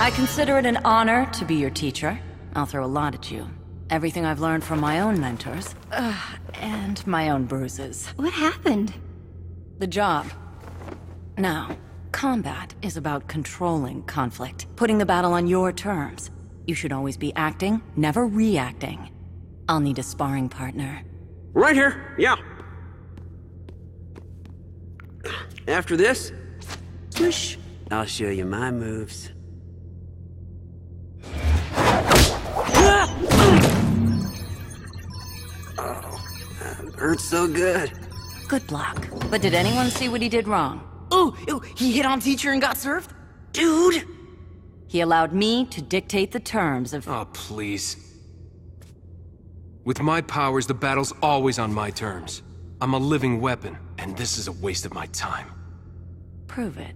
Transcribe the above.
I consider it an honor to be your teacher. I'll throw a lot at you. Everything I've learned from my own mentors. And my own bruises. What happened? The job. Now, combat is about controlling conflict, putting the battle on your terms. You should always be acting, never reacting. I'll need a sparring partner. Right here, yeah. After this, whoosh, I'll show you my moves. Hurts so good. Good block. But did anyone see what he did wrong? Oh, he hit on teacher and got served? Dude! He allowed me to dictate the terms of... Oh, please. With my powers, the battle's always on my terms. I'm a living weapon, and this is a waste of my time. Prove it.